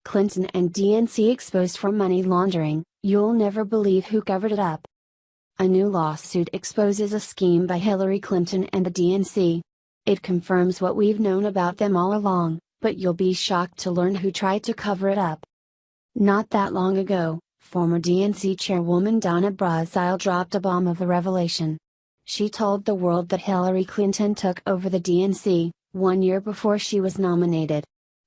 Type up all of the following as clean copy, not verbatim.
Clinton and DNC exposed for money laundering, you'll never believe who covered it up. A new lawsuit exposes a scheme by Hillary Clinton and the DNC. It confirms what we've known about them all along, but you'll be shocked to learn who tried to cover it up. Not that long ago, former DNC chairwoman Donna Brazile dropped a bomb of a revelation. She told the world that Hillary Clinton took over the DNC, 1 year before she was nominated.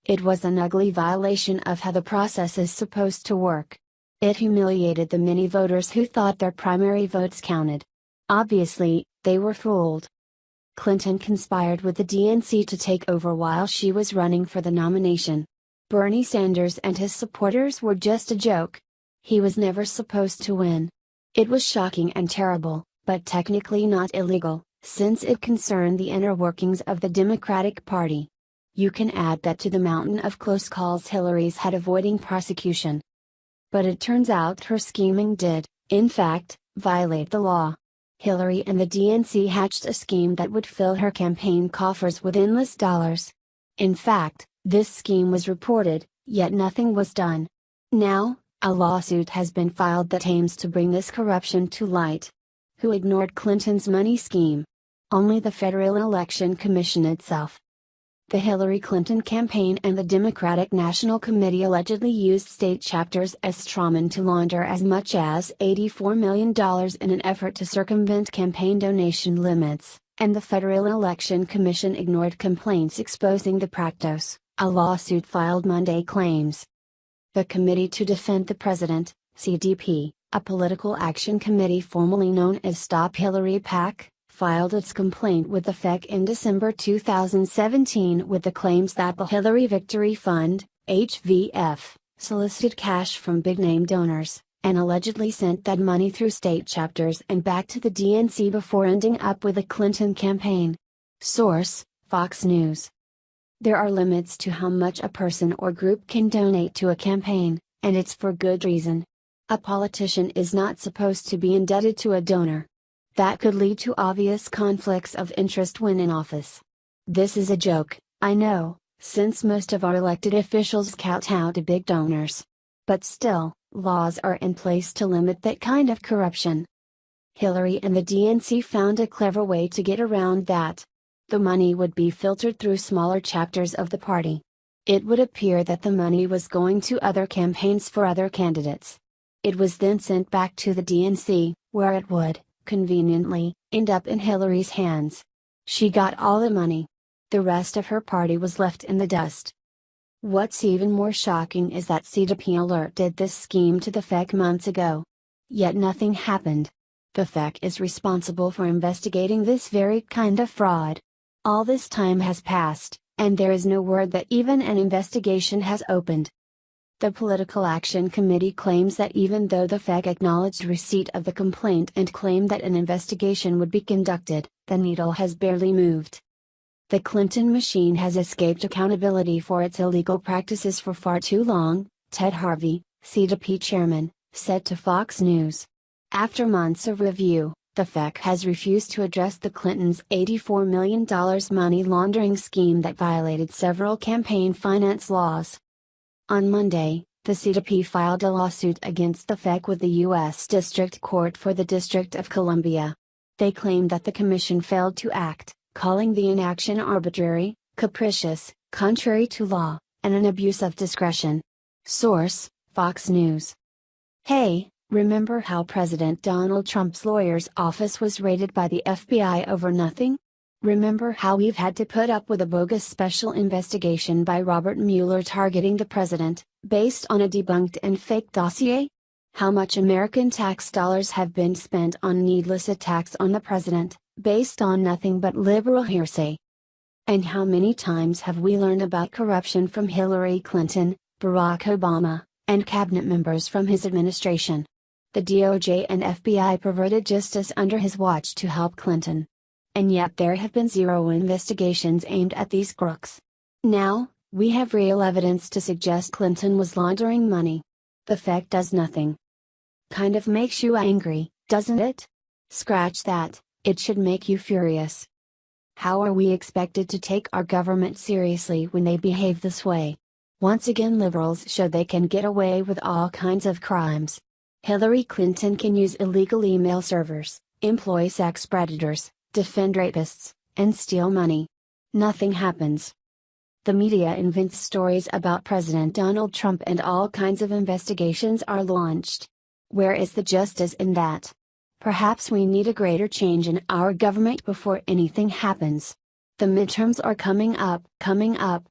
It was an ugly violation of how the process is supposed to work. It humiliated the many voters who thought their primary votes counted. Obviously, they were fooled. Clinton conspired with the DNC to take over while she was running for the nomination. Bernie Sanders and his supporters were just a joke. He was never supposed to win. It was shocking and terrible, but technically not illegal, since it concerned the inner workings of the Democratic Party. You can add that to the mountain of close calls Hillary's had avoiding prosecution. But it turns out her scheming did, in fact, violate the law. Hillary and the DNC hatched a scheme that would fill her campaign coffers with endless dollars. In fact, this scheme was reported, yet nothing was done. Now, a lawsuit has been filed that aims to bring this corruption to light. Who ignored Clinton's money scheme? Only the Federal Election Commission itself. The Hillary Clinton campaign and the Democratic National Committee allegedly used state chapters as strawmen to launder as much as $84 million in an effort to circumvent campaign donation limits, and the Federal Election Commission ignored complaints exposing the practice, a lawsuit filed Monday claims. The Committee to Defend the President, CDP, a political action committee formerly known as Stop Hillary PAC, filed its complaint with the FEC in December 2017 with the claims that the Hillary Victory Fund, HVF, solicited cash from big-name donors, and allegedly sent that money through state chapters and back to the DNC before ending up with the Clinton campaign. Source: Fox News. There are limits to how much a person or group can donate to a campaign, and it's for good reason. A politician is not supposed to be indebted to a donor. That could lead to obvious conflicts of interest when in office. This is a joke, I know, since most of our elected officials kowtow to big donors. But still, laws are in place to limit that kind of corruption. Hillary and the DNC found a clever way to get around that. The money would be filtered through smaller chapters of the party. It would appear that the money was going to other campaigns for other candidates. It was then sent back to the DNC, where it would, conveniently, end up in Hillary's hands. She got all the money. The rest of her party was left in the dust. What's even more shocking is that CDP alerted this scheme to the FEC months ago. Yet nothing happened. The FEC is responsible for investigating this very kind of fraud. All this time has passed, and there is no word that even an investigation has opened. The Political Action Committee claims that even though the FEC acknowledged receipt of the complaint and claimed that an investigation would be conducted, the needle has barely moved. The Clinton machine has escaped accountability for its illegal practices for far too long, Ted Harvey, CDP chairman, said to Fox News. After months of review, the FEC has refused to address the Clintons' $84 million money laundering scheme that violated several campaign finance laws. On Monday, the CDP filed a lawsuit against the FEC with the U.S. District Court for the District of Columbia. They claimed that the commission failed to act, calling the inaction arbitrary, capricious, contrary to law, and an abuse of discretion. Source: Fox News. Hey, remember how President Donald Trump's lawyer's office was raided by the FBI over nothing? Remember how we've had to put up with a bogus special investigation by Robert Mueller targeting the president, based on a debunked and fake dossier? How much American tax dollars have been spent on needless attacks on the president, based on nothing but liberal hearsay? And how many times have we learned about corruption from Hillary Clinton, Barack Obama, and cabinet members from his administration? The DOJ and FBI perverted justice under his watch to help Clinton. And yet there have been zero investigations aimed at these crooks. Now, we have real evidence to suggest Clinton was laundering money. The FEC does nothing. Kind of makes you angry, doesn't it? Scratch that, it should make you furious. How are we expected to take our government seriously when they behave this way? Once again liberals show they can get away with all kinds of crimes. Hillary Clinton can use illegal email servers, employ sex predators, defend rapists, and steal money. Nothing happens. The media invents stories about President Donald Trump and all kinds of investigations are launched. Where is the justice in that? Perhaps we need a greater change in our government before anything happens. The midterms are coming up,